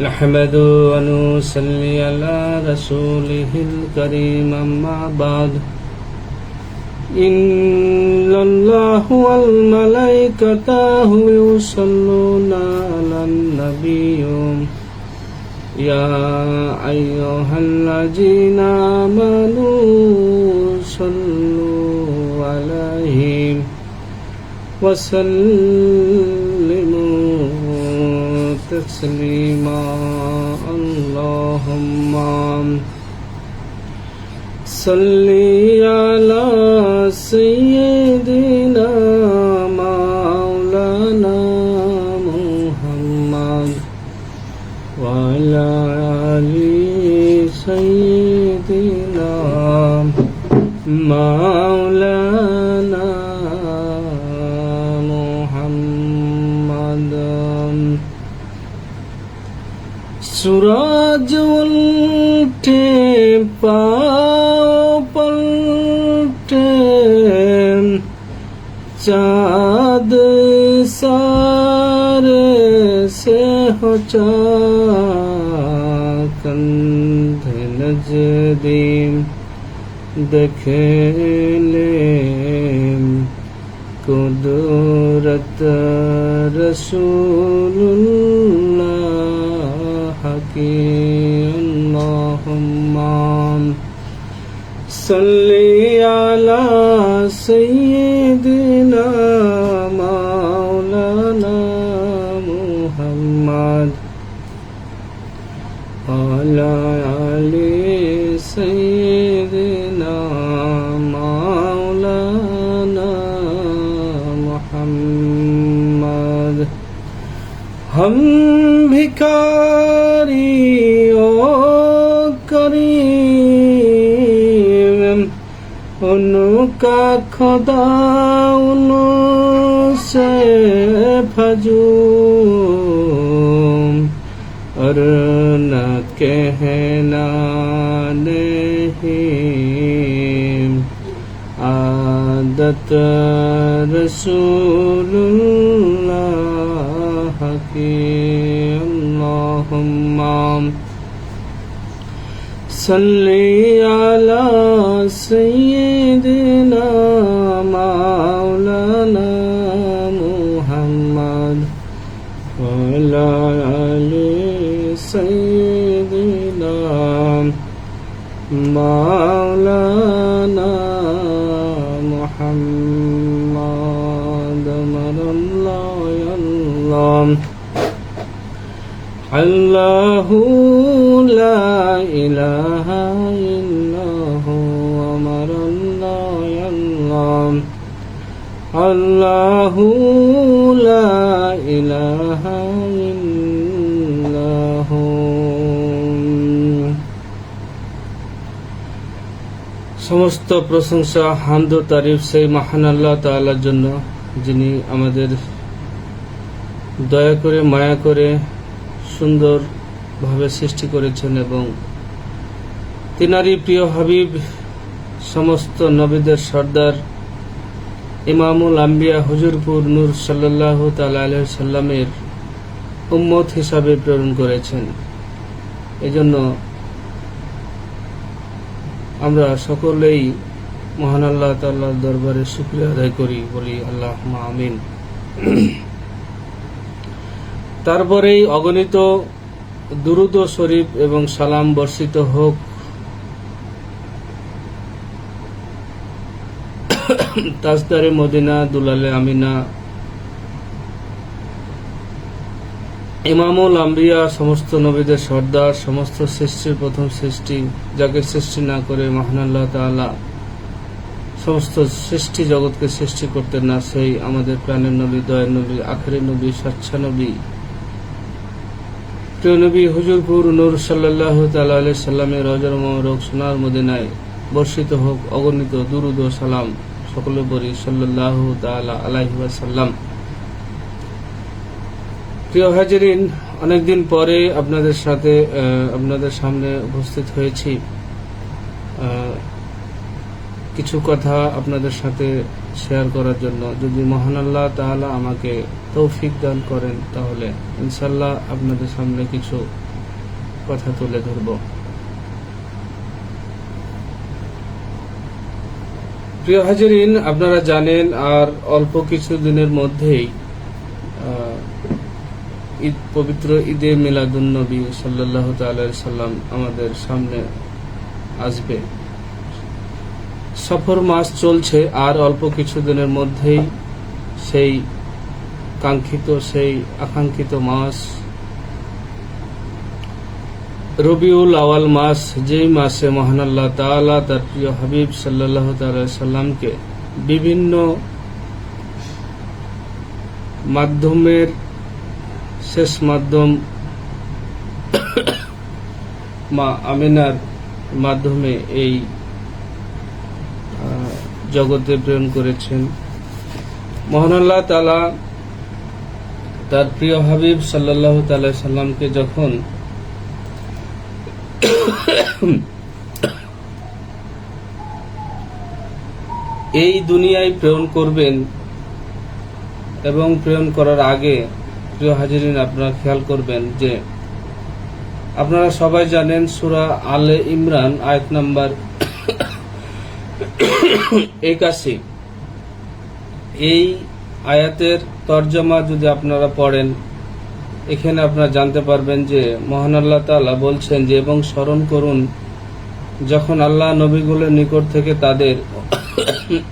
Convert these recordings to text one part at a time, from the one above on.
نحمده ونصلي على رسوله الكريم أما بعد إن الله والملائكته يصلون على النبي يا أيها الذين آمنوا صلوا عليه وسلموا تسليما اللهم صل على سيدنا مولانا محمد وعلى آل سيدنا مولانا محمد सूरज उल्टे पाँव पलटे चाँद सारे से हो कंधे नजदीम देखे ले कुदरत रसूलुल्लाह की अल्लाहुम्मा सल्ली अला सय्यिदिना मौलाना मुहम्मद अला आलि सय्यिदिना मौलाना मुहम्मद हम भिखारियों करीम उनका खुदा उनसे फजूम और न कहना नहीं आदत रसूलुल्लाह की अल्लाहुम्मा सल्ली अला सय्यिदिना मौलाना मुहम्मद वअला आलि सय्यिदिना मौलाना मुहम्मद अल्लाहु ला इलाहा इल्लहु अल्लाहु ला इलाहा इल्लहु। সমস্ত প্রশংসা হামদ ও তারিফ সেই মহান আল্লাহ তাআলার জন্য, যিনি আমাদের দয়া করে মায়া করে সুন্দরভাবে সৃষ্টি করেছেন এবং তিনারই প্রিয় হাবিব সমস্ত নবীদের সর্দার ইমামুল আম্বিয়া হুজুরপুর নূর সাল্লাল্লাহু তাআলা আলাইহি সাল্লামের উম্মত হিসাবে প্রেরণ করেছেন। এজন্য আমরা সকলেই মহান আল্লাহ তাআলার দরবারে শুকরিয়া আদায় করি, বলি আল্লাহুম্মা আমিন। তারপরেই অগণিত দুরূদ শরীফ এবং সালাম বর্ষিত হোক তাজদারে মদিনা দুলালে আমিনা ইমামুল আম্বিয়া সমস্ত নবীদের সর্দার সমস্ত সৃষ্টির প্রথম সৃষ্টি, যাকে সৃষ্টি না করে মহান আল্লাহ তাআলা সমস্ত সৃষ্টি জগৎকে সৃষ্টি করতেন না, সেই আমাদের প্রাণের নবী, দয়ার নবী, আখেরের নবী, স্বচ্ছা নবী, প্রিয় নবী হুজুরপুর নূর সাল্লাল্লাহু তাআলা আলাইহি সাল্লামের রওজা মোবারক সোনার মদিনায় বর্ষিত হোক অগণিত দুরূদ ও সালাম। সকলে বলি সাল্লাল্লাহু তাআলা আলাইহি ওয়াসাল্লাম। প্রিয় হাজিরিন, অনেকদিন পরে আপনাদের সামনে উপস্থিত হয়েছি। কিছু কথা আপনাদের সাথে শেয়ার করার জন্য। যদি মহান আল্লাহ তাআলা আমাকে তৌফিক দান করেন তাহলে ইনশাআল্লাহ আপনাদের সামনে কিছু কথা তুলে ধরব। প্রিয় হাজিরিন, আপনারা জানেন আর অল্প কিছু দিনের মধ্যেই পবিত্র ঈদে মিলাদুন নবী সাল্লাল্লাহু তাআলা আলাইহি সাল্লাম আমাদের সামনে আসবে। সফর মাস চলছে আর অল্প কিছু দিনের মধ্যেই সেই কাঙ্ক্ষিত, সেই আকাঙ্ক্ষিত মাস রবিউল আওয়াল মাস, যেই মাসে মহান আল্লাহ তাআলা তার প্রিয় হাবিব সাল্লাল্লাহু তাআলা আলাইহি সাল্লামকে বিভিন্ন মাধ্যমের শেষ মাধ্যম মা আমিনার মাধ্যমে এই জগতে প্রেরণ করেছেন। মহান আল্লাহ তাআলা তার প্রিয় হাবিব সাল্লাল্লাহু তাআলা আলাইহি সাল্লামকে যখন এই দুনিয়ায় প্রেরণ করবেন এবং প্রেরণ করার আগে প্রিয় হাজিরিন আপনারা খেয়াল করবেন যে আপনারা সবাই জানেন সূরা আলে ইমরান আয়াত নাম্বার 81, এই আয়াতের তরজমা যদি আপনারা পড়েন এখানে আপনারা জানতে পারবেন যে মহান আল্লাহ তাআলা বলছেন যে এবং স্মরণ করুন যখন আল্লাহ নবীগুলোর নিকট থেকে তাদের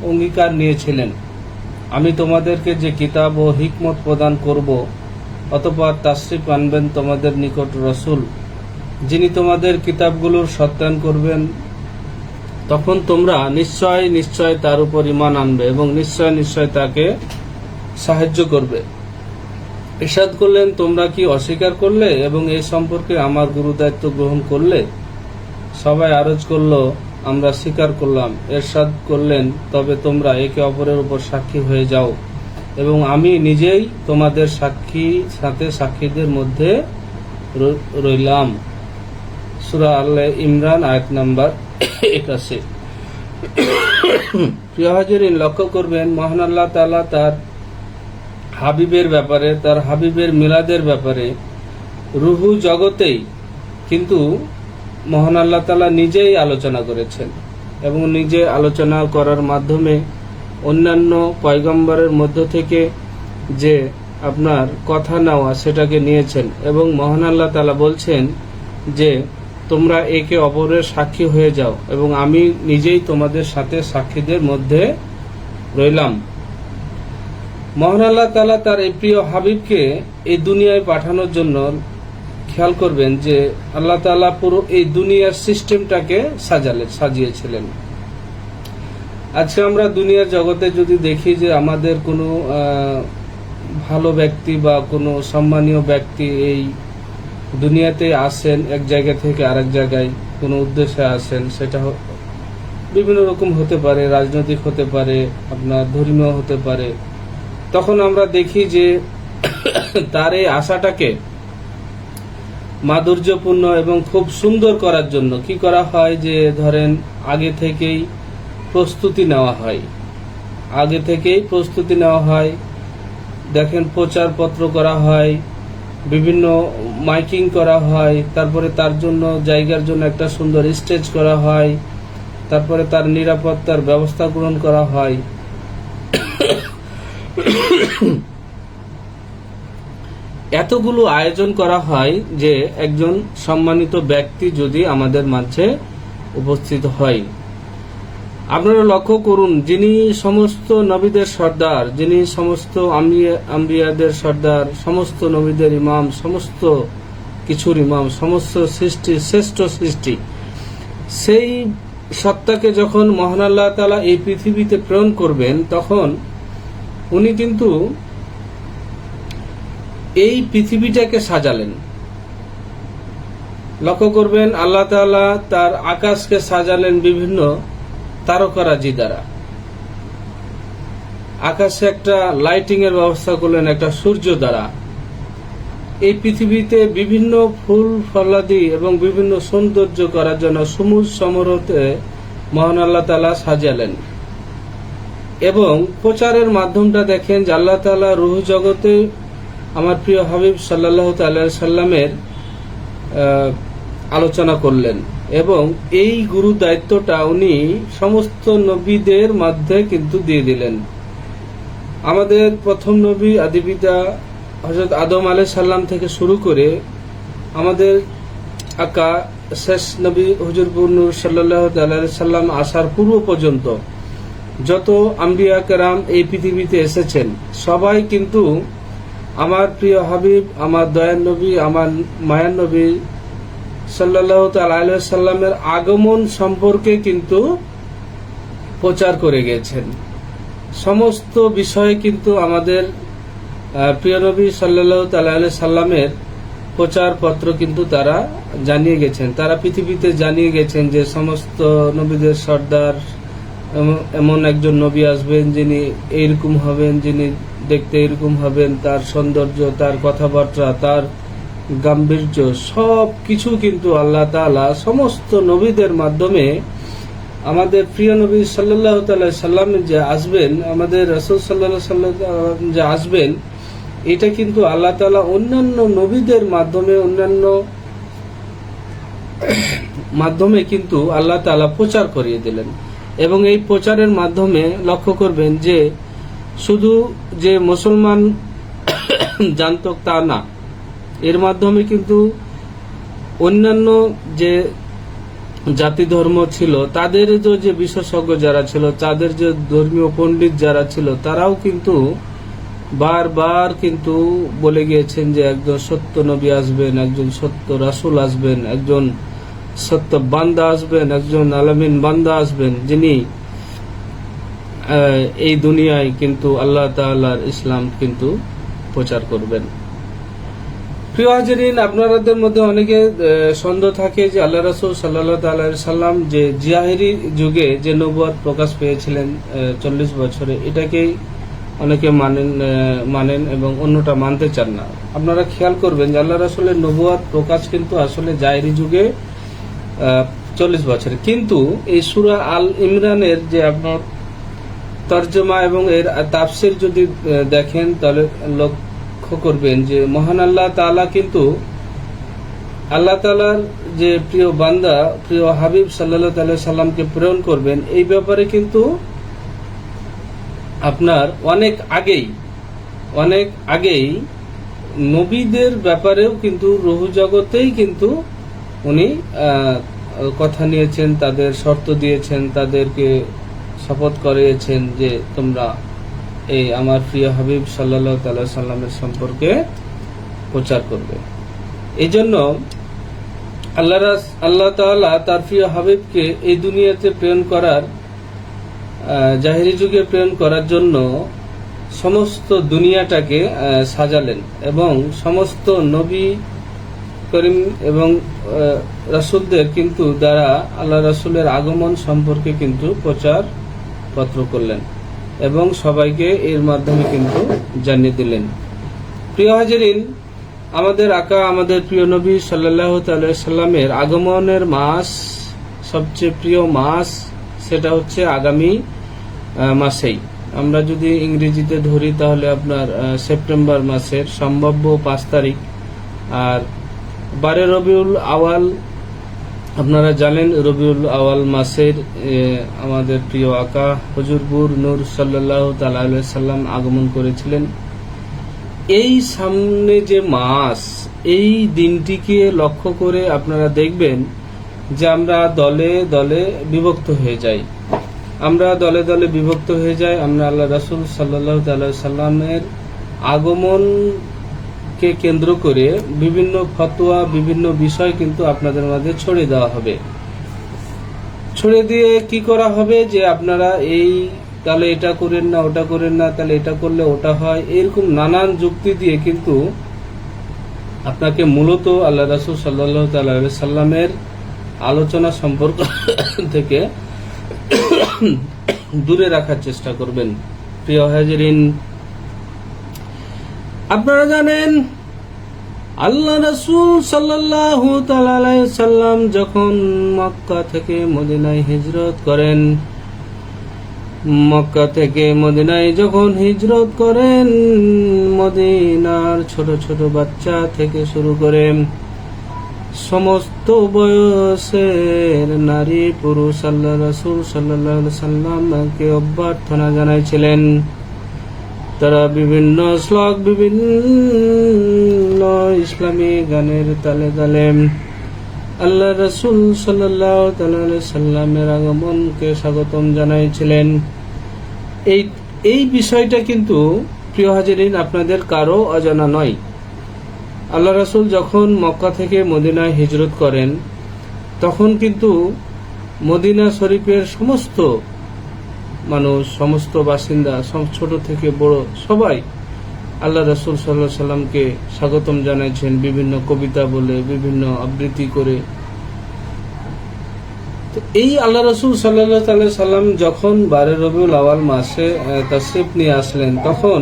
অঙ্গীকার নিয়েছিলেন, আমি তোমাদেরকে যে কিতাব ও হিকমত প্রদান করব, অতঃপর তাশরিফ আনবেন তোমাদের নিকট রাসূল, যিনি তোমাদের কিতাবগুলোর সত্যায়ন করবেন, তখন তোমরা নিশ্চয় নিশ্চয় তার উপর ঈমান আনবে এবং নিশ্চয় নিশ্চয় তাকে সাহায্য করবে। ইরশাদ করলেন, তোমরা কি অস্বীকার করলে এবং এই সম্পর্কে আমার গুরুদায়িত্ব গ্রহণ করলে? সবাই আরজ করল, আমরা স্বীকার করলাম। ইরশাদ করলেন, তবে তোমরা একে অপরের উপর সাক্ষী হয়ে যাও এবং আমি নিজেই তোমাদের সাথে সাক্ষীদের মধ্যে রইলাম। সূরা আলে ইমরান আয়াত নাম্বার 81। প্রিয় হাজিরিন, লক্ষ্য করবেন মহান আল্লাহ তাআলা তার হাবিবের ব্যাপারে, তার হাবিবের মিলাদের ব্যাপারে রুহু জগতেই কিন্তু মহান আল্লাহ তাআলা নিজেই আলোচনা করেছেন এবং নিজে আলোচনা করার মাধ্যমে অন্যান্য পয়গম্বরের মধ্য থেকে যে আপনার কথা নেওয়া সেটাকে নিয়েছেন এবং মহান আল্লাহ তাআলা বলছেন যে তোমরা একে অপরের সাক্ষী হয়ে যাও এবং আমি নিজেই তোমাদের সাথে সাক্ষীদের মধ্যে রইলাম। মহান আল্লাহ তাআলা তার এই প্রিয় হাবিবকে এই দুনিয়ায় পাঠানোর জন্য খেয়াল করবেন যে আল্লাহ তাআলা পুরো এই দুনিয়ার সিস্টেমটাকে সাজিয়েছিলেন। আজকে আমরা দুনিয়ার জগতে যদি দেখি যে আমাদের কোনো ভালো ব্যক্তি বা কোনো সম্মানীয় ব্যক্তি এই দুনিয়াতে আসেন, এক জায়গা থেকে আরেক জায়গায় কোনো উদ্দেশ্যে আসেন, সেটা বিভিন্ন রকম হতে পারে, রাজনৈতিক হতে পারে, আপনার ধর্মীয় হতে পারে। তখন আমরা দেখি যে তার এই আশাটাকে মাধুর্যপূর্ণ এবং খুব সুন্দর করার জন্য কি করা হয় যে ধরেন আগে থেকেই প্রস্তুতি নেওয়া হয়, দেখেন প্রচারপত্র করা হয়, বিভিন্ন মাইকিং করা হয়, তারপরে তার জন্য জায়গার জন্য একটা সুন্দর স্টেজ করা হয়, তারপরে তার নিরাপত্তার ব্যবস্থা গ্রহণ করা হয়। এতগুলো আয়োজন করা হয় যে একজন সম্মানিত ব্যক্তি যদি আমাদের মাঝে উপস্থিত হয়, আপনারা লক্ষ্য করুন, যিনি সমস্ত নবীদের সর্দার, যিনি সমস্ত আম্বিয়াদের সর্দার, সমস্ত নবীদের ইমাম, সমস্ত কিছুর ইমাম, সমস্ত সৃষ্টি শ্রেষ্ঠ সৃষ্টি, সেই সত্তাকে যখন মহান আল্লাহ তাআলা এই পৃথিবীতে প্রেরণ করবেন তখন উনি কিন্তু এই পৃথিবীটাকে সাজালেন। লক্ষ্য করবেন আল্লাহ তাআলা তার আকাশকে সাজালেন বিভিন্ন তারকারাজি দ্বারা, আকাশে একটা লাইটিং এর ব্যবস্থা করলেন একটা সূর্য দ্বারা। এই পৃথিবীতে বিভিন্ন ফুল ফলাদি এবং বিভিন্ন সৌন্দর্য করার জন্য সমুজ সমারোহে মহান আল্লাহ তাআলা সাজালেন। এবং প্রচারের মাধ্যমটা দেখেন যে আল্লাহ তাআলা রূহ জগতে আমার প্রিয় হাবিব সাল্লাল্লাহু তাআলা সাল্লামের আলোচনা করলেন এবং এই গুরু দায়িত্বটা উনি সমস্ত নবীদের মধ্যে কিন্তু দিয়ে দিলেন। আমাদের প্রথম নবী আদিপিতা হযরত আদম আলাইহিস সালাম থেকে শুরু করে আমাদের আকা শেষ নবী হুজুর নূর সাল্লাল্লাহু আলাইহি সাল্লাম আসার পূর্ব পর্যন্ত যত আম্বিয়া কেরাম এই পৃথিবীতে এসেছেন সবাই কিন্তু আমার প্রিয় হাবিব, আমার দয়ার নবী, আমার মায়ার নবী সাল্লাল্লাহু আলাইহি সাল্লামের আগমন সম্পর্কে কিন্তু প্রচার করে গেছেন। সমস্ত বিষয়ে কিন্তু আমাদের প্রিয় নবী সাল্লাল্লাহু আলাইহি সাল্লামের প্রচার পত্র কিন্তু তারা জানিয়ে গেছেন। তারা পৃথিবীতে জানিয়ে গেছেন যে সমস্ত নবীদের সর্দার এমন একজন নবী আসবেন যিনি এইরকম হবেন, যিনি দেখতে এরকম হবেন, তার সৌন্দর্য, তার কথাবার্তা, তার গাম্ভীর্য সব কিছু কিন্তু আল্লাহ তাআলা সমস্ত নবীদের মাধ্যমে আমাদের প্রিয় নবী সাল্লাল্লাহু আলাইহি সাল্লাম যে আসবেন, আমাদের রাসূল সাল্লাল্লাহু আলাইহি সাল্লাম যে আসবেন, এটা কিন্তু আল্লাহ তাআলা অন্যান্য নবীদের মাধ্যমে মাধ্যমে কিন্তু আল্লাহ তাআলা প্রচার করিয়ে দিলেন। এবং এই প্রচারের মাধ্যমে লক্ষ্য করবেন যে শুধু যে মুসলমান জানত তা না, এর মাধ্যমে কিন্তু অন্যান্য যে জাতি ধর্ম ছিল তাদের যে বিশেষজ্ঞ যারা ছিল, তাদের যে ধর্মীয় পণ্ডিত যারা ছিল, তারাও কিন্তু বারবার কিন্তু বলে গিয়েছেন যে একজন সত্য নবী আসবেন, একজন সত্য রাসূল আসবেন, একজন সত্য বান্দা আসবেন, একজন আলামিন বান্দা আসবেন, যিনি এই দুনিয়ায় কিন্তু আল্লাহ তাআলার ইসলাম কিন্তু প্রচার করবেন। প্রিয় হাজিরিন, আপনাদের মধ্যে অনেকে সন্দেহ থাকে যে আল্লাহ রাসূল সাল্লাল্লাহু আলাইহি সাল্লাম যে জিয়াহিরি যুগে যে নবুয়ত প্রকাশ পেয়েছিলেন 40 বছরে, এটাকেই অনেকে মানেন এবং অন্যটা মানতে চান না। আপনারা খেয়াল করবেন যে আল্লাহ রাসূলের নবুয়ত প্রকাশ কিন্তু আসলে জাহেরি যুগে 40 বছরে। কিন্তু এই সূরা আল ইমরানের যে আপনার তরজমা এবং এর তাফসীর যদি দেখেন তাহলে লক্ষ্য করবেন যে মহান আল্লাহ তাআলা কিন্তু আল্লাহ তাআলার যে প্রিয় বান্দা, প্রিয় হাবিব সাল্লাল্লাহু আলাইহি সাল্লামকে প্রেরণ করবেন, এই ব্যাপারে কিন্তু আপনার অনেক আগেই নবীদের ব্যাপারেও কিন্তু রূহ জগতেই কিন্তু উনি কথা নিয়েছেন, তাদের শর্ত দিয়েছেন, তাদেরকে শপথ করিয়েছেন যে তোমরা এই আমার প্রিয় হাবিব সাল্লাল্লাহু আলাইহি সাল্লামের সম্পর্কে প্রচার করবে। এই জন্য আল্লাহ তাআলা তার প্রিয় হাবিবকে এই দুনিয়াতে প্রেরণ করার, জাহেরি যুগে প্রেরণ করার জন্য সমস্ত দুনিয়াটাকে সাজালেন এবং সমস্ত নবী করিম এবং রাসূলদের কিন্তু দ্বারা আল্লাহ রাসূলের আগমন সম্পর্কে কিন্তু প্রচার পত্র করলেন এবং সবাইকে এর মাধ্যমে কিন্তু জানিয়ে দিলেন। প্রিয় হাজিরিন, আমাদের আকা, আমাদের প্রিয় নবী সাল্লাল্লাহু আলাইহি সাল্লামের আগমনের মাস, সবচেয়ে প্রিয় মাস, সেটা হচ্ছে আগামী মাসেই। আমরা যদি ইংরেজিতে ধরি তাহলে আপনার সেপ্টেম্বর মাসের সম্ভাব্য 5 তারিখ। আর 12 রবিউল আওয়াল, আপনারা জানেন রবিউল আওয়াল মাসের আমাদের প্রিয় আকা হুজুর নূর সাল্লাল্লাহু তাআলা আলাইহি সাল্লাম আগমন করেছিলেন। এই সামনে যে মাস, এই দিনটিকে লক্ষ্য করে আপনারা দেখবেন যে আমরা দলে দলে বিভক্ত হয়ে যাই। আমরা আল্লাহ রাসূল সাল্লাল্লাহু আলাইহি সাল্লামের আগমনকে কেন্দ্র করে বিভিন্ন ফতোয়া, বিভিন্ন বিষয় কিন্তু আপনাদের মাঝে ছড়িয়ে দেওয়া হবে। ছড়িয়ে দিয়ে কি করা হবে যে আপনারা তাহলে এটা করেন না, ওটা করেন না, তাহলে এটা করলে ওটা হয়, এরকম নানান যুক্তি দিয়ে কিন্তু আপনাকে মূলত আল্লাহ রাসূল সাল্লাল্লাহু আলাইহি সাল্লামের আলোচনা সম্পর্ক থেকে দূরে রাখার চেষ্টা করবেন। প্রিয় হাজিরিন, আপনারা জানেন আল্লাহ রাসূল সাল্লাল্লাহু আলাইহি সাল্লাম যখন মক্কা থেকে মদিনায় হিজরত করেন, মক্কা থেকে মদিনায় যখন হিজরত করেন, মদিনার ছোট ছোট বাচ্চা থেকে শুরু করে সমস্ত বয়সের নারী পুরুষ আল্লাহ রাসূল সাল্লাল্লাহু আলাইহি সাল্লামকে অভ্যর্থনা জানাইছিলেন। তারা বিভিন্ন শ্লোক, বিভিন্ন ইসলামী গানের তালে তালে আল্লাহ রাসূল সাল্লাল্লাহু আলাইহি সাল্লামের আগমনকে স্বাগতম জানাইছিলেন। এই বিষয়টা কিন্তু প্রিয় হাজিরিন আপনাদের কারো অজানা নয়। আল্লাহ রাসূল যখন মক্কা থেকে মদিনায় হিজরত করেন, তখন কিন্তু মদিনা শরীফের সমস্ত মানুষ, সমস্ত বাসিন্দা, ছোট থেকে বড় সবাই আল্লাহ রাসূল সাল্লাল্লাহু আলাইহি সাল্লামকে স্বাগতম জানাইছেন বিভিন্ন কবিতা বলে, বিভিন্ন আবৃত্তি করে। তো এই আল্লাহ রাসূল সাল্লাল্লাহু আলাইহি সাল্লাম যখন 12 রবিউল আওয়াল মাসে তাশরিফ নিয়ে আসলেন, তখন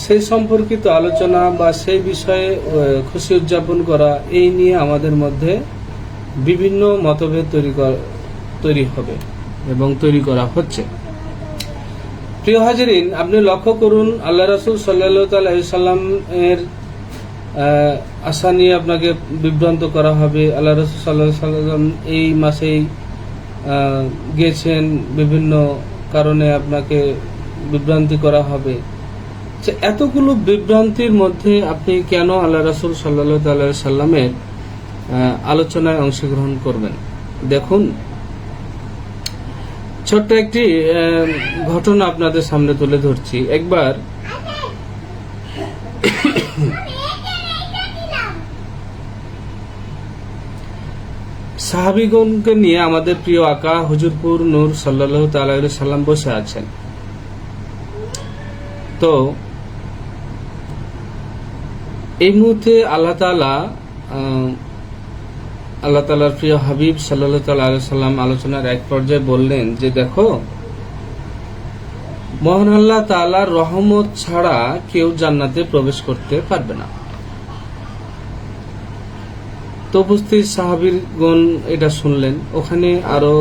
সেই সম্পর্কিত আলোচনা বা সেই বিষয়ে খুশি উদযাপন করা, এই নিয়ে আমাদের মধ্যে বিভিন্ন মতভেদ তৈরি হবে এবং তৈরি করা হচ্ছে। প্রিয় হাজিরিন, আপনি লক্ষ্য করুন, আল্লাহ রাসূল সাল্লাল্লাহু আলাইহি সাল্লামের আশা নিয়ে আপনাকে বিভ্রান্ত করা হবে। আল্লাহ রাসূল সাল্লাল্লাহু আলাইহি সাল্লাম এই মাসেই গেছেন, বিভিন্ন কারণে আপনাকে বিভ্রান্তি করা হবে। এতগুলো বিভ্রান্তির মধ্যে আপনি কেন আল্লাহ রাসূল সাল্লাল্লাহু আলাইহি সাল্লামের আলোচনায় অংশগ্রহণ করবেন? দেখুন, ছোট্ট একটি ঘটনা আপনাদের সামনে তুলে ধরছি। একবার সাহাবীগণকে নিয়ে আমাদের প্রিয় আকা হুজুরপুর নূর সাল্লাল্লাহু তাআলা আলাইহি সাল্লাম বসে আছেন। তো এই মুহূর্তে আল্লাহ তাআলার প্রিয় হাবিব সাল্লাল্লাহু তাআলা আলাইহি সাল্লাম আলোচনার এক পর্যায়ে বললেন যে, দেখো, মহান আল্লাহ তাআলার রহমত ছাড়া কেউ জান্নাতে প্রবেশ করতে পারবে না। তো উপস্থিত সাহাবীগণ এটা শুনলেন। ওখানে আরো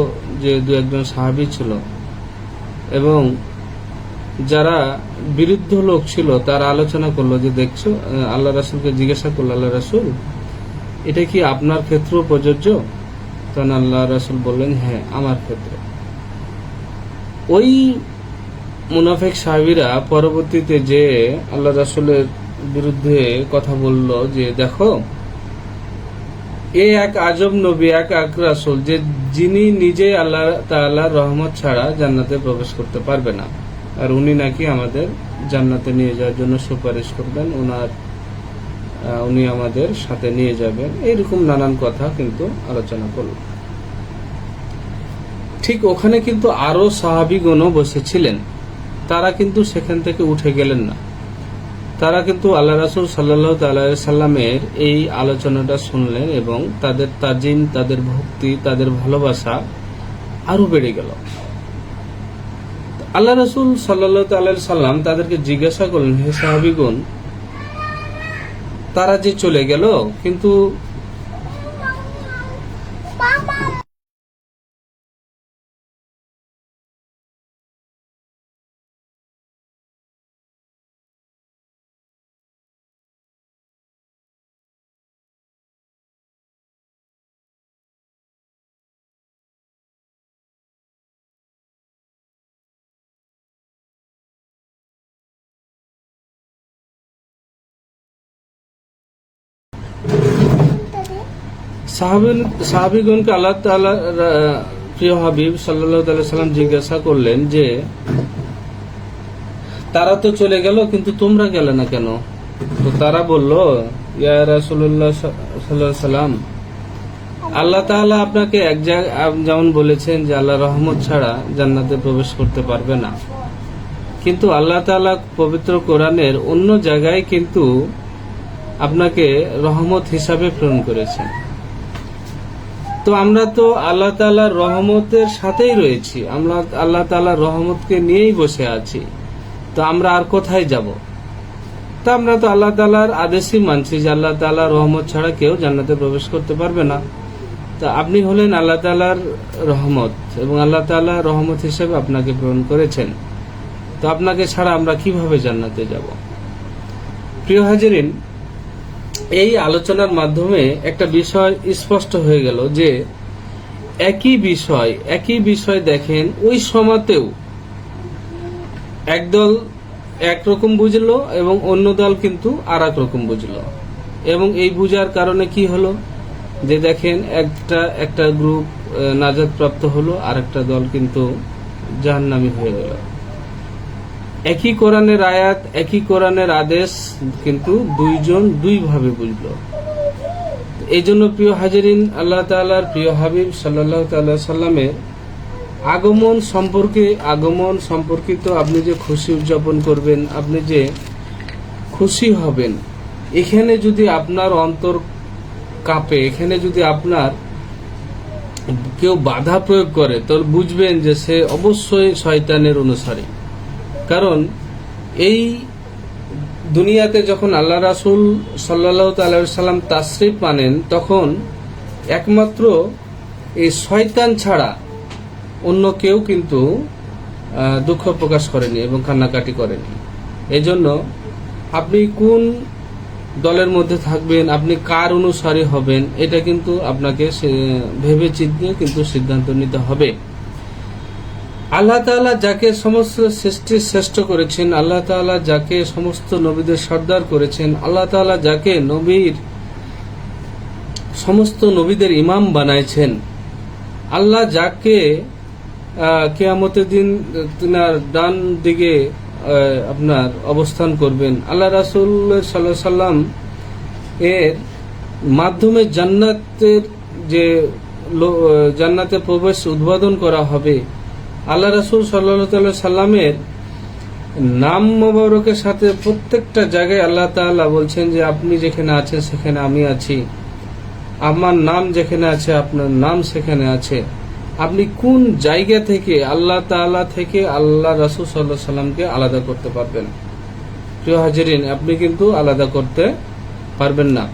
যে দু একজন সাহাবী ছিল এবং যারা বিরুদ্ধ লোক ছিল, তারা আলোচনা করলো যে, দেখছো, আল্লাহ রাসূলকে জিজ্ঞাসা করলো, আল্লাহ রাসূল, এটা কি আপনার ক্ষেত্রেও প্রযোজ্য? তখন আল্লাহ রাসূল বললেন, হ্যাঁ, আমার ক্ষেত্রে। ওই মুনাফিক সাহাবীরা পরবর্তীতে যে আল্লাহ রাসূলের বিরুদ্ধে কথা বলল যে, দেখো, এ এক আজব নবী, এক রাসূল, যে যিনি নিজে আল্লাহ তাআলার রহমত ছাড়া জান্নাতে প্রবেশ করতে পারবে না, আর উনি নাকি আমাদের জান্নাতে নিয়ে যাওয়ার জন্য সুপারিশ করবেন, উনি আমাদের সাথে নিয়ে যাবেন। এইরকম নানান কথা কিন্তু আলোচনা করল। ঠিক ওখানে কিন্তু আরো সাহাবীগণও বসেছিলেন। তারা কিন্তু সেখান থেকে উঠে গেলেন না। তারা কিন্তু আল্লাহ রাসূল সাল্লাল্লাহু আলাইহি সাল্লামের এই আলোচনাটা শুনলেন এবং তাদের তাজিম, তাদের ভক্তি, তাদের ভালোবাসা আরো বেড়ে গেল। আল্লাহ রাসূল সাল্লাল্লাহু আলাইহি সাল্লাম তাদেরকে জিজ্ঞাসা করলেন, হে সাহাবীগণ, তারা যে চলে গেল, কিন্তু সাহাবীগণকে আল্লাহ তাআলার প্রিয় হাবিব সাল্লাল্লাহু আলাইহি সাল্লাম জিজ্ঞাসা করলেন যে, তারা তো চলে গেল, কিন্তু তোমরা গেলে না কেন? তো তারা বলল, ইয়া রাসূলুল্লাহ সাল্লাল্লাহু আলাইহি সাল্লাম, আল্লাহ তাআলা আপনাকে এক জায়গায় যেমন বলেছেন যে আল্লাহ রহমত ছাড়া জান্নাতে প্রবেশ করতে পারবে না, কিন্তু আল্লাহ তাআলা পবিত্র কোরআনের অন্য জায়গায় কিন্তু আপনাকে রহমত হিসাবে প্রেরণ করেছেন। তো আমরা তো আল্লাহ তাআলার রহমতের সাথেই রয়েছি, আমরা আল্লাহ তাআলার রহমতকে নিয়েই বসে আছি, তো আমরা আর কোথায় যাব? তা আমরা তো আল্লাহ তাআলার আদেশই মানছি যে আল্লাহ তাআলার রহমত ছাড়া কেউ জান্নাতে প্রবেশ করতে পারবে না। তা আপনি হলেন আল্লাহ তাআলার রহমত, এবং আল্লাহ তাআলা রহমত হিসেবে আপনাকে প্রেরণ করেছেন। তো আপনাকে ছাড়া আমরা কিভাবে জান্নাতে যাব? প্রিয় হাজিরিন, এই আলোচনার মাধ্যমে একটা বিষয় স্পষ্ট হয়ে গেল যে একই বিষয় দেখেন ওই সময়তেও একদল একরকম বুঝলো এবং অন্য দল কিন্তু আর এক রকম বুঝলো। এবং এই বুঝার কারণে কি হলো যে দেখেন একটা গ্রুপ নাজাত প্রাপ্ত হলো, আর একটা দল কিন্তু জাহান্নামী হয়ে গেল। একই কোরআনের আয়াত, একই কোরআনের আদেশ, কিন্তু দুইজন দুইভাবে বুঝলো। এই জন্য প্রিয় হাজিরিন, আল্লাহ তাআলার প্রিয় হাবিব সাল্লাল্লাহু তাআলা সাল্লামের আগমন সম্পর্কিত আপনি যে খুশি উদযাপন করবেন, আপনি যে খুশি হবেন, এখানে যদি আপনার অন্তর কাঁপে, এখানে যদি আপনার কেউ বাধা প্রয়োগ করে, তাহলে বুঝবেন যে সে অবশ্যই শয়তানের অনুসারী। কারণ এই দুনিয়াতে যখন আল্লাহ রাসূল সাল্লাল্লাহু তাআলা সাল্লাম তাশরিফ আনেন, তখন একমাত্র এই শয়তান ছাড়া অন্য কেউ কিন্তু দুঃখ প্রকাশ করেনি এবং কান্নাকাটি করেনি। এজন্য আপনি কোন দলের মধ্যে থাকবেন, আপনি কার অনুসারী হবেন, এটা কিন্তু আপনাকে ভেবে চিন্তে কিন্তু সিদ্ধান্ত নিতে হবে। আল্লাহ তাআলা যাকে সমস্ত সৃষ্টির শ্রেষ্ঠ করেছেন, আল্লাহ তাআলা যাকে সমস্ত নবীদের সর্দার করেছেন, আল্লাহ তাআলা যাকে সমস্ত নবীদের ইমাম বানাইছেন, আল্লাহ যাকে কিয়ামতের দিন তিনার ডান দিকে আপনার অবস্থান করবেন, আল্লাহ রাসূল সাল্লাল্লাহু আলাইহি সাল্লাম এর মাধ্যমে জান্নাতে প্রবেশ উদ্বোধন করা হবে। আল্লাহ রাসূল সাল্লাল্লাহু আলাইহি সাল্লামের নাম মোবারকের সাথে প্রত্যেকটা জায়গায় আল্লাহ তাআলা বলছেন যে আপনি যেখানে আছেন সেখানে আমি আছি, আমার নাম যেখানে আছে আপনার নাম সেখানে আছে। আপনি কোন জায়গা থেকে আল্লাহ তাআলা থেকে আল্লাহ রাসূল সাল্লাল্লাহু আলাইহি সাল্লামকে আলাদা করতে পারবেন? প্রিয় হাজিরিন, আপনি কিন্তু আলাদা করতে পারবেন না।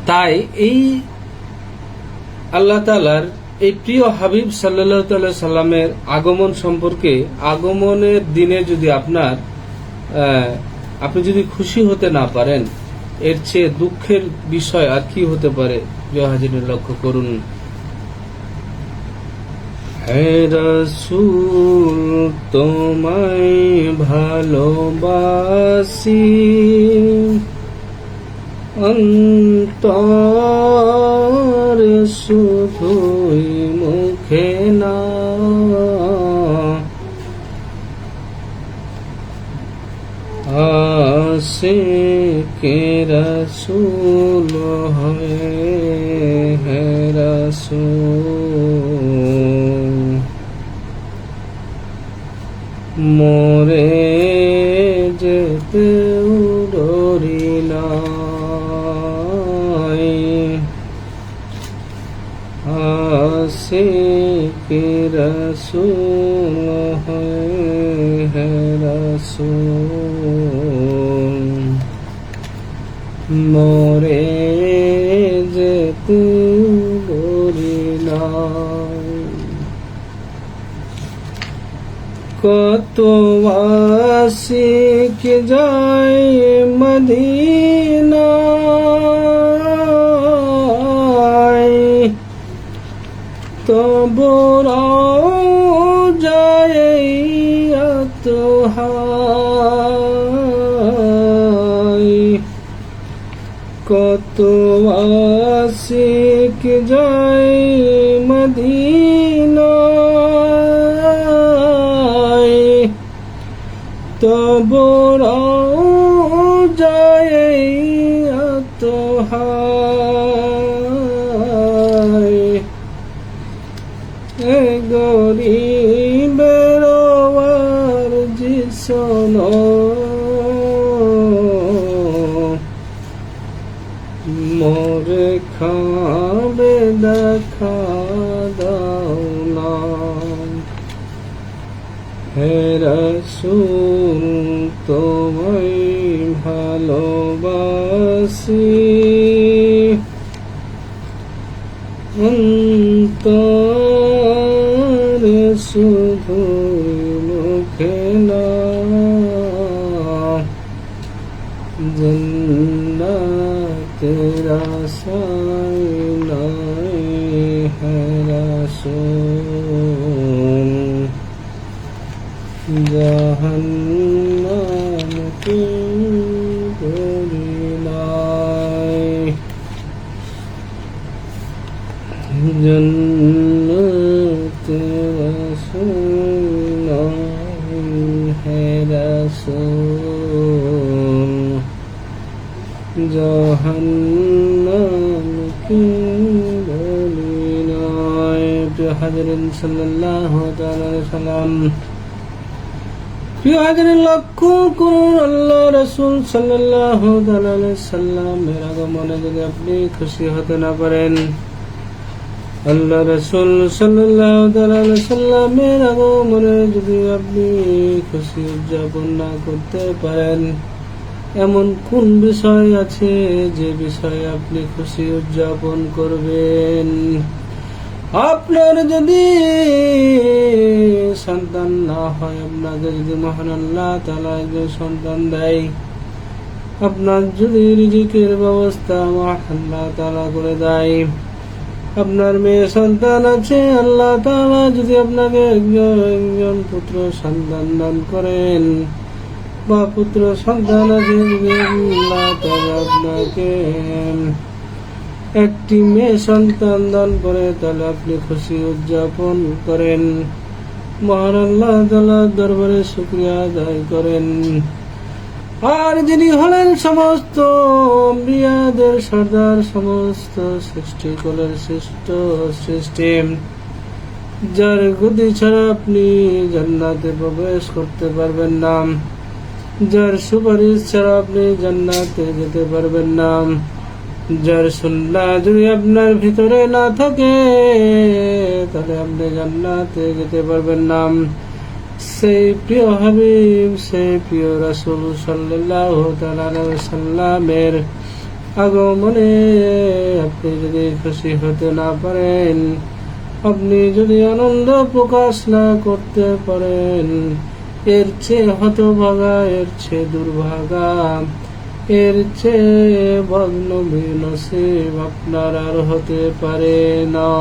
তাই এই আল্লাহ তাআলার এই প্রিয় হাবিব সাল্লাল্লাহু আলাইহি সাল্লামের আগমন সম্পর্কে, আগমনের দিনে যদি আপনি যদি খুশি হতে না পারেন, এর চেয়ে দুঃখের বিষয় আর কি হতে পারে? প্রিয় হাজিরিন, লক্ষ্য করুন। হে রাসূল, তোমায় ভালোবাসি অন্তরে শুধুই মুখে না, আশিকে রাসূল হয়ে হে রাসূল, মরে যেতেও ডরি নাই, আশিকে রাসূল হয়ে হে রাসূল, মরে যেতেও ডরি নাই। কত আশিক যায় মদিনায়, তবু যায় তোহাই, কত আশিক যায় মদিনায়, তবু যায় তোহাই। গরিবের আরজি শোনো, মোরে খাবে দেখা দাও না, হে রাসূল তোমায় ভালোবাসি অন্তরে শুধুই মুখে না, জান্নাতের আশায় নাই হে রাসূল, জাহান্নাম কি করি নাই, জান্নাতের আশায় নাই হে রাসূল, জাহান্নাম কি বলি নাই। প্রিয় হাজরিন সাল্লাল্লাহু তাআলা আলাইহি সাল্লাম, প্রিয় হাজরিন, লক্ষ্য করুন আল্লাহ রাসূল সাল্লাল্লাহু তাআলা আলাইহি সাল্লামের আগমনে যদি আপনি খুশি হতে না পারেন, আল্লাহ রাসূল সাল্লাল্লাহু তাআলা আলাইহি সাল্লামের আগমনে যদি আপনি খুশি উদযাপন না করতে পারেন, এমন কোন বিষয় আছে যে বিষয়ে আপনি খুশি উদযাপন করবেন? আপনার যদি সন্তান না হয়, আপনাকে যদি মহান আল্লাহ তাআলা যে সন্তান দেয়, আপনার যদি রিজিকের ব্যবস্থা মহান আল্লাহ তাআলা করে দেয়, আপনার মেয়ে সন্তান আছে, আল্লাহ তাআলা যদি আপনাকে একজন পুত্র সন্তান দান করেন, বা পুত্র সন্তান আছে, যদি আল্লাহ তাআলা আপনাকে একটি মেয়ে সন্তান দান করে, তাহলে আপনি খুশি উদযাপন করেন, মহান আল্লাহ তাআলার দরবারে শুকরিয়া আদায় করেন। আর যিনি হলেন সমস্ত আম্বিয়াদের সর্দার, সমস্ত সৃষ্টিকুলের শ্রেষ্ঠ সৃষ্টি, যার গতি ছাড়া আপনি জান্নাতে প্রবেশ করতে পারবেন না, যার সুপারিশ ছাড়া আপনি জান্নাতে যেতে পারবেন না, যার সুন্নাহ যদি আপনার ভিতরে না থাকে তাহলে আপনি জান্নাতে যেতে পারবেন না, সেই প্রিয় হাবিব, সেই প্রিয় রাসূল সাল্লাল্লাহু তাআলা আলাইহি সাল্লামের আগমনে আপনি যদি খুশি হতে না পারেন, আপনি যদি আনন্দ প্রকাশ না করতে পারেন, এর চেয়ে হতভাগা, এর চেয়ে দুর্ভাগা, এর চেয়ে বদনসিব আপনার আর হতে পারে না।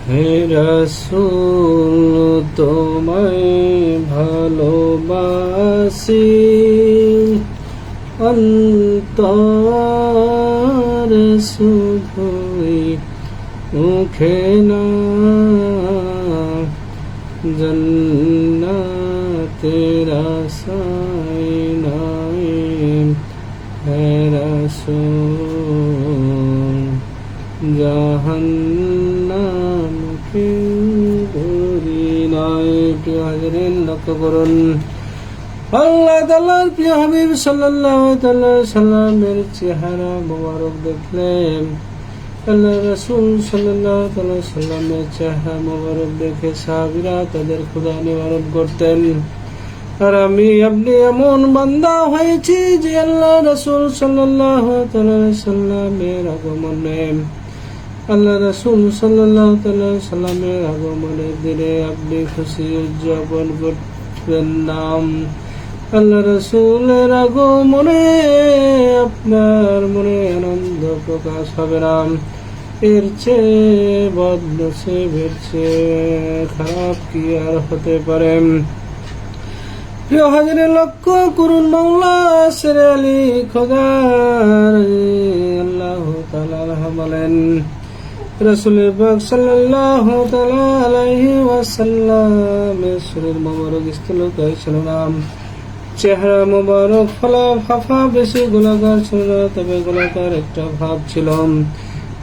হে রাসূল, তোমায় ভালোবাসি অন্তরে শুধুই মুখে না, জান্নাতের আশায় নাই হে রাসূল, জাহান্নাম কি করি নাই। প্রিয় হাজরিন, লক্ষ্য করুন আল্লাহ তাআলার প্রিয় হাবিব সাল্লাল্লাহু তাআলা সাল্লামের চেহারা মোবারক দেখলেন, আল্লাহ রাসূল সাল্লাল্লাহু তাআলা সাল্লামের চেহারা মোবারক দেখে সাহাবীরা তাদের ক্ষুধা নিবারণ করতেন। আর আমি আপনি এমন বান্দা হয়েছি যে আল্লাহ রাসূল সাল্লাল্লাহু তাআলা সাল্লামের আগমনে, আল্লাহ রাসূল সাল্লাল্লাহু তাআলা সাল্লামের আগমনের দিনে আপনি খুশি উদযাপন করবেন না, আল্লাহ রাসূলের আগমনে আপনার মনে আনন্দ প্রকাশ হবে না, এর চেয়ে বদনসিব, এর চেয়ে খারাপ কি আর হতে পারে? প্রিয় হাজরিন, লক্ষ্য করুন মাওলা শেরে আলী খোদা আল্লাহু তাআলা বলেন, রাসূল পাক সাল্লাল্লাহু তাআলা আলাইহি ওয়াসাল্লামের শরীর মোবারক স্থূলকায় ছিল না, চেহারা মোবারক ফলা ফাফা, বেশি গোলাকার ছিল না, তবে গোলাকার একটা ভাব ছিল।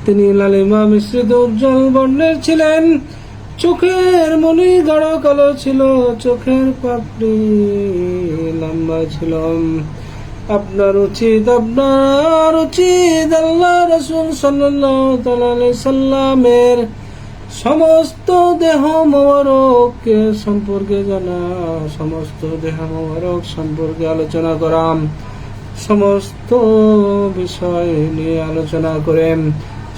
তিনি লালিমা মিশ্রিত উজ্জ্বল বর্ণের ছিলেন, চোখের মনি গাঢ় কালো ছিল, চোখের পাপড়ি লম্বা ছিল। আপনার উচিত আল্লাহ রাসূল সাল্লাল্লাহু তাআলা আলাইহি সাল্লামের সমস্ত দেহ মোবারক সম্পর্কে জানা, সমস্ত দেহ মোবারক সম্পর্কে আলোচনা করা, সমস্ত বিষয় নিয়ে আলোচনা করেন,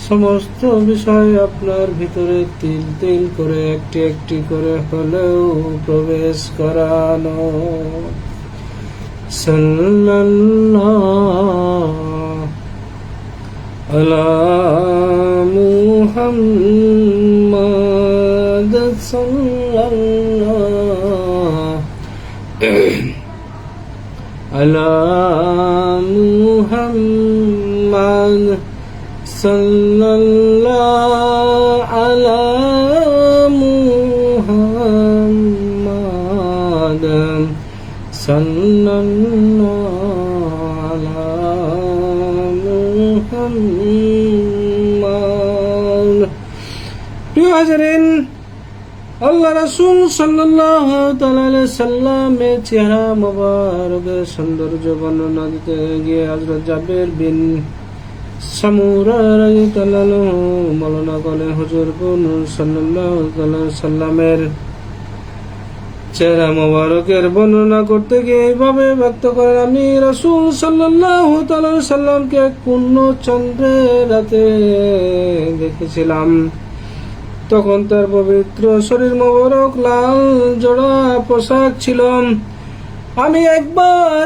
সমস্ত বিষয় আপনার ভিতরে তিল তিল করে একটি একটি করে হলেও প্রবেশ করানো। সাল্লাল্লাহু আলা মুহাম্মাদ সাল্লাল্লাহু আলা মুহাম্মাদ সাল্লাল্লাহু আলা মুহাম্মাদ সাল্লাল্লাহু আলা মুহাম্মাদ। প্রিয় হাজিরিন, আল্লাহ রাসূল সাল্লাল্লাহু তাআলা আলাইহি সাল্লামের চেহারা মোবারকের সৌন্দর্য বর্ণনা দিতে গিয়ে হযরত জাবের বিন সামুরা রাদিয়াল্লাহু আনহু বর্ণনা করেন, হুজুর সাল্লাল্লাহু আলাইহি সাল্লামের চেহারা মোবারকের বর্ণনা করতে গিয়ে এইভাবে ব্যক্ত করেন, আমি রাসূল সাল্লাল্লাহু আলাইহি সাল্লামকে এক পূর্ণ চন্দ্রের রাতে দেখেছিলাম। তখন তার পবিত্র শরীর মোবারক লাল জোড়া পোশাক ছিল। আমি একবার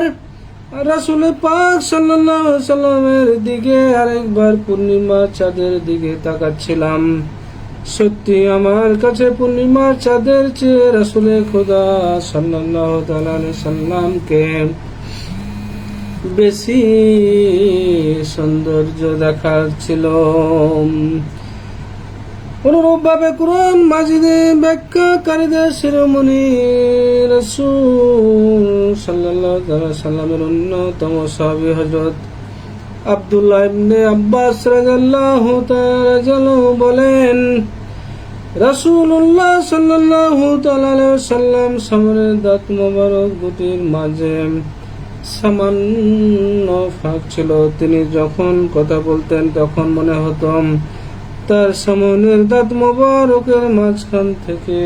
রাসূল পাক সাল্লাল্লাহু আলাইহি সাল্লামের দিকে আরেকবার পূর্ণিমার চাঁদের দিকে তাকাচ্ছিলাম। সত্যি আমার কাছে পূর্ণিমার চাঁদের চেয়ে রাসূলে খোদা সাল্লাল্লাহু আলাইহি সাল্লামকে বেশি সৌন্দর্য দেখাচ্ছিল। অনুরূপভাবে কুরআন মাজিদে ব্যাখ্যাকারীদের শিরোমণি রাসূল সাল্লাল্লাহু আলাইহি সাল্লামের অন্যতম সাহাবী হযরত আব্দুল্লাহ ইবনে আব্বাস রাদিয়াল্লাহু তাআলা বলেন, রাসূলুল্লাহ সাল্লাল্লাহু আলাইহি সাল্লাম সামনের দাঁত মোবারক দুটির মাঝে সামান্য ফাঁক ছিল। তিনি যখন কথা বলতেন তখন মনে হতো তার সামনের দাঁত মোবারকের মাঝখান থেকে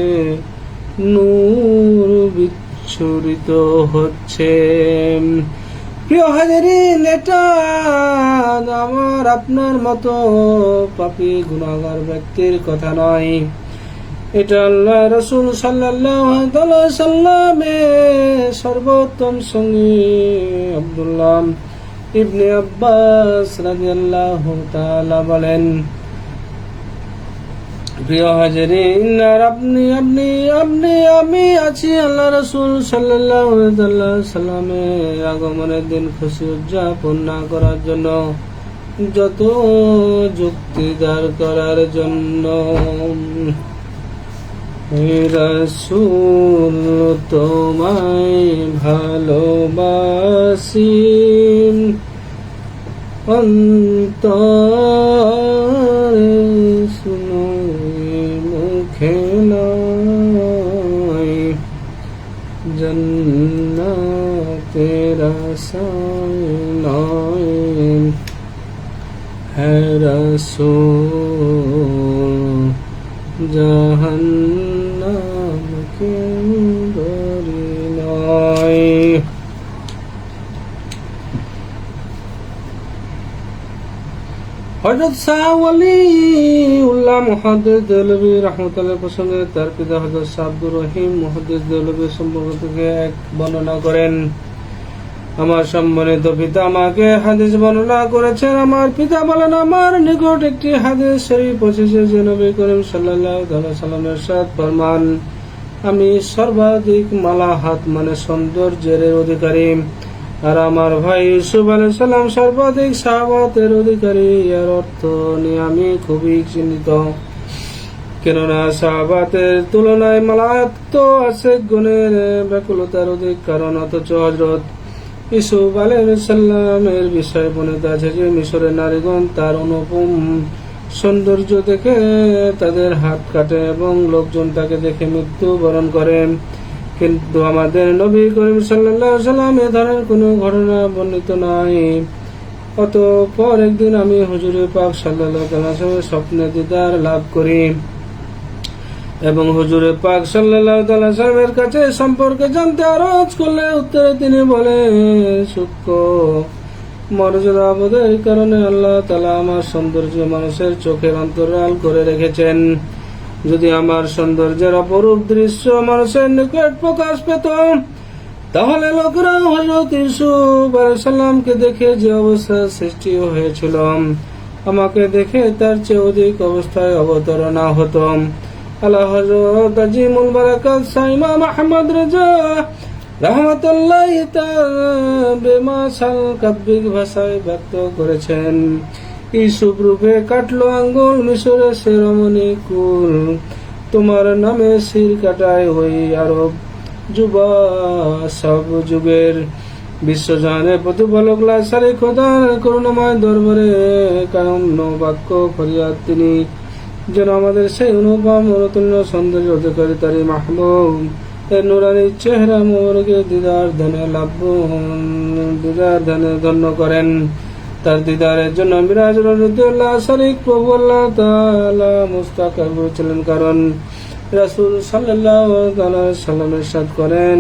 নূর বিচ্ছুরিত হচ্ছে। প্রিয় হাজিরিন, এটা আমার আপনার মতো পাপী গুনাহগার ব্যক্তির কথা নয়, এটা আল্লাহ রাসূল সাল্লাল্লাহু আলাইহি সাল্লামের সর্বোত্তম সঙ্গী আব্দুল্লাহ ইবনে আব্বাস রাদিয়াল্লাহু তাআলা বলেন। প্রিয় হাজিরিন, আর আমি আছি আল্লাহ রাসূল সাল্লাল্লাহু আলাইহি সাল্লামের আগমনের দিন খুশি উদযাপন না করার জন্য, যত যুক্তি দাঁড় করার জন্য। হে রাসূল, তোমায় ভালোবাসি অন্তরে শুনো মুখে নয়, জান্নাতের আশায় নয়। হে রাসূল, জাহান্নাম কেন্দ্রে নয়। হযরত শাহ ওয়ালিউল্লাহ মুহাদ্দিস দেহলভী রাহমাতুল্লাহ প্রসঙ্গে তার পিতা হযরত শাহ আব্দুর রহিম মুহাদ্দিস দেহলভী সম্পর্কে থেকে এক বর্ণনা করেন, আমার সম্মানিত পিতা আমাকে হাদিস বর্ণনা করেছেন। আমার পিতা বলেন, আমার নিকট একটি হাদিস শরীফ এসেছে যে নবী করিম সাল্লাল্লাহু আলাইহি সাল্লামের ইরশাদ ফরমান, আমি সর্বাধিক মালাহাত মানে সৌন্দর্যের অধিকারী, আর আমার ভাই ইউসুফ আলাইহিস সালাম সর্বাধিক সাহাবাতের অধিকারী। এর অর্থ নিয়ে আমি খুবই চিন্তিত, কেননা সাহাবাতের তুলনায় মালাহাত তো আছে গুণের ব্যাকুলতার অধিক কারণ। অথচ হযরত ইউসুফ আলাইহিস সালামের বিষয়ে বর্ণিত আছে যে মিশরের নারীগণ তার অনুপম সৌন্দর্য দেখে তাদের হাত কাটে এবং লোকজন তাকে দেখে মৃত্যু বরণ করে। কিন্তু আমাদের নবী করিম সাল্লাল্লাহু আলাইহি সাল্লাম এ ধরনের কোনো ঘটনা বর্ণিত নাই। অতঃপর একদিন আমি হুজুরে পাক সাল্লাল্লাহু আলাইহি ওয়াসাল্লামের স্বপ্নে দিদার লাভ করি এবং হুজুরে পাক সাল্লাল্লাহু আলাইহি ওয়াসাল্লামের কাছে সম্পর্কে জানতে আরজ করলে উত্তরে তিনি বলেন, সূক্ষ্ম মর্যাদা বোধের কারণে আল্লাহ তাআলা আমার সৌন্দর্য মানুষের চোখের অন্তরাল করে রেখেছেন। যদি আমার সৌন্দর্যের অপরূপ দৃশ্য মানুষের নিকট প্রকাশ পেত, তাহলে লোকেরা হযরত ইউসুফ আলাইহিস সালামকে দেখে যে অবস্থা সৃষ্টি হয়েছিল, আমাকে দেখে তার চেয়ে অধিক অবস্থায় অবতারণা হতো। আল্লাহ হযরত আজিমুল বারাকাত শাহ ইমাম আহমদ রেজা রাহমাতুল্লাহি তাআলা বেমাসাল কাব্যিক ভাষায় ব্যক্ত করেছেন, ইউসুফ রূপে কাটলো আঙ্গুল মিশরের সে রমণী কুল, তোমার নামে শির কাটায় ওই আরব যুবা সব যুগের। বিশ্বজাহানের প্রতিপালক লাসারি খোদার করুণাময় দরবারে কায়ম বাক্য ফরিয়াদ তিনি যেন আমাদের সেই অনুপম অতুল্য সৌন্দর্য অধিকারী তারি মাহবুব এর নুরানি চেহারা মোরকে দিদার ধ্যানে ধন্য করেন। তার দিদারের জন্য মিরাজ রাদিয়াল্লাহু শরীক প্রভু আল্লাহ তাআলা মুস্তাকিম ছিলেন, কারণ রাসূল সাল্লাল্লাহু আলাইহি ওয়াসাল্লাম ইরশাদ করেন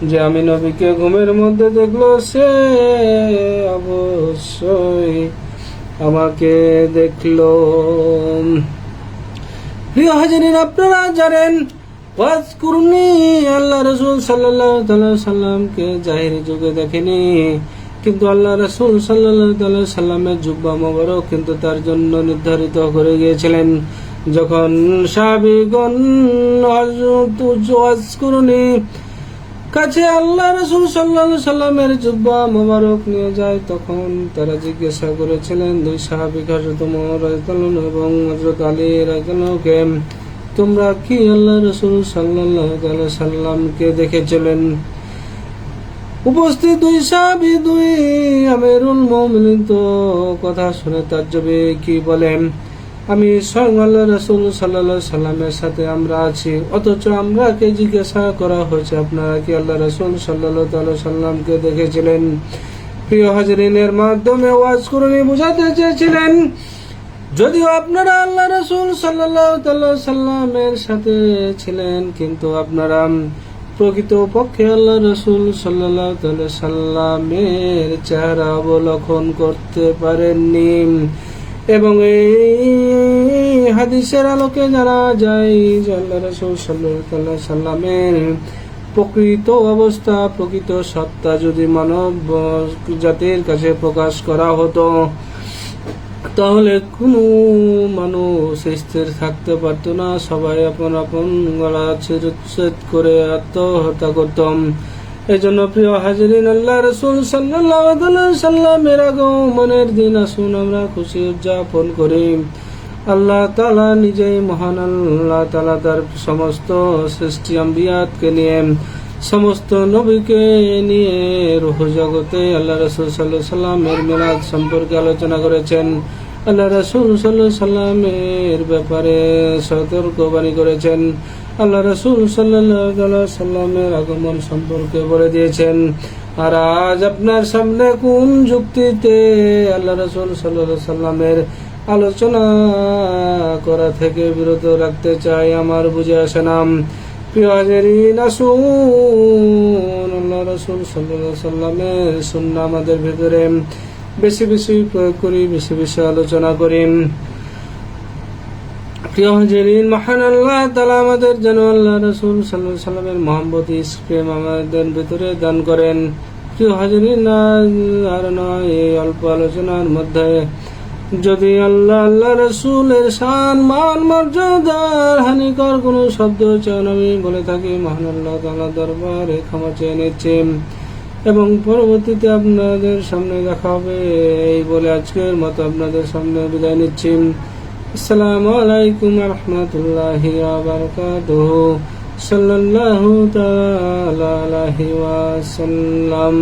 যে আমি নবীকে ঘুমের মধ্যে দেখলো, সে অবশ্যই আমাকে দেখলো। প্রিয় হাজিরিন, আপনারা জানেন ওয়াজকুরনি আল্লাহ রাসূল সাল্লাল্লাহু আলাইহি ওয়াসাল্লামকে জাহিরি যুগে দেখেনি, কিন্তু আল্লাহ রাসূল সাল্লাল্লাহু আলাইহি ওয়াসাল্লামের জুব্বা মোবারক কিন্তু তার জন্য নির্ধারিত করে গিয়েছিলেন। যখন সাহাবীগণ হযরত ওয়াজকুরনি কাছে আল্লাহ রাসূল সাল্লাল্লাহু আলাইহি ওয়াসাল্লামের জুব্বা মোবারক নিয়ে যায়, তখন তারা জিজ্ঞাসা করেছিলেন দুই সাহাবী হযরত ওমর রাদিয়াল্লাহু আনহু এবং হযরত আলী রাদিয়াল্লাহু আনহু, তোমরা কি আল্লাহ রাসূল সাল্লাল্লাহু আলাইহি ওয়াসাল্লামকে দেখেছিলেন? উপস্থিত দুই সাহাবী দুই আমিরুল মুমিনিন তো কথা শুনে তাজ্জবে কি বলেন, আমি স্বয়ং আল্লাহ রাসূল সাল্লাল্লাহু আলাইহি ওয়াসাল্লামের সাথে আমরা আছি, অথচ আমরাকে জিজ্ঞাসা করা হয়েছে আপনারা কি আল্লাহ রাসূল সাল্লাল্লাহু আলাইহি ওয়াসাল্লামকে দেখেছিলেন? প্রিয় হাজিরিনের মাধ্যমে ওয়াজকুরনি বুঝাতে চেয়েছিলেন, যদিও আপনারা আল্লাহ রাসূল সাল্লাল্লাহু আলাইহি ওয়াসাল্লামের সাথে ছিলেন, কিন্তু আপনারা প্রকৃত পক্ষে আল্লাহ রাসূল সাল্লাল্লাহু আলাইহি ওয়াসাল্লামের চেহারা অবলোকন করতে পারেননি। এবং এই হাদিসের আলোকে জানা যায় যে আল্লাহ রাসূল সাল্লাল্লাহু আলাইহি ওয়াসাল্লামের প্রকৃত অবস্থা, প্রকৃত সত্তা যদি মানব জাতির কাছে প্রকাশ করা হতো, তাহলে কোনো মানুষ স্থির থাকতে পারত না, সবাই আপন আপন গলা ছেদ করে আত্মহত্যা করতাম। এই জন্য প্রিয় হাজিরিন, আল্লাহ রাসূল সাল্লাল্লাহু আলাইহি ওয়াসাল্লামের আগমনের দিন আসুন আমরা খুশি উদযাপন করি। আল্লাহ তাআলা নিজেই মহান, আল্লাহ তাআলা তার সমস্ত সৃষ্টি আম্বিয়াতকে নিয়ে, সমস্ত নবীকে নিয়ে রূহ জগতে আল্লাহ রাসূল সাল্লাল্লাহু আলাইহি ওয়াসাল্লামের মিলাদ সম্পর্কে আলোচনা করেছেন। আল্লাহ রাসূল সাল্লাল্লাহু আলাইহি ওয়াসাল্লামের ব্যাপারে সতর্কবাণী করেছেন। আল্লাহ রাসূল সাল্লাল্লাহু আলাইহি ওয়াসাল্লামের আগমন সম্পর্কে বলে দিয়েছেন। আর আজ আপনার সামনে কোন যুক্তিতে আল্লাহ রাসূল সাল্লাল্লাহু আলাইহি ওয়াসাল্লামের আলোচনা করা থেকে বিরত রাখতে চাই আমার বুঝে আসে না। প্রিয় হাজিরিন, আসুন আল্লাহ রাসূল সাল্লাল্লাহু আলাইহি ওয়াসাল্লামের সুন্নাহ আমাদের ভিতরে বেশি বেশি প্রয়োগ করি, বেশি বেশি আলোচনা করি। প্রিয় হাজিরিন, মহান আল্লাহ তাআলা আমাদের যেন আল্লাহ রাসূল সাল্লাল্লাহু আলাইহি ওয়াসাল্লামের মহব্বত প্রেম আমাদের ভিতরে দান করেন। প্রিয় হাজিরিন, আর নয় এই অল্প আলোচনার মধ্যে যদি আল্লাহ রাসূলের শান মান মর্যাদার হানিকর কোনো শব্দ উচ্চারণ আমি বলে থাকি, মহান আল্লাহ তাআলার দরবারে ক্ষমা চেয়ে নিচ্ছি এবং পরবর্তীতে আপনাদের সামনে দেখা হবে এই বলে আজকের মতো আপনাদের সামনে বিদায় নিচ্ছি। আসসালামু আলাইকুম ওয়া রাহমাতুল্লাহি ওয়া বারাকাতুহু। সাল্লাল্লাহু তাআলা আলাইহি ওয়া সাল্লাম।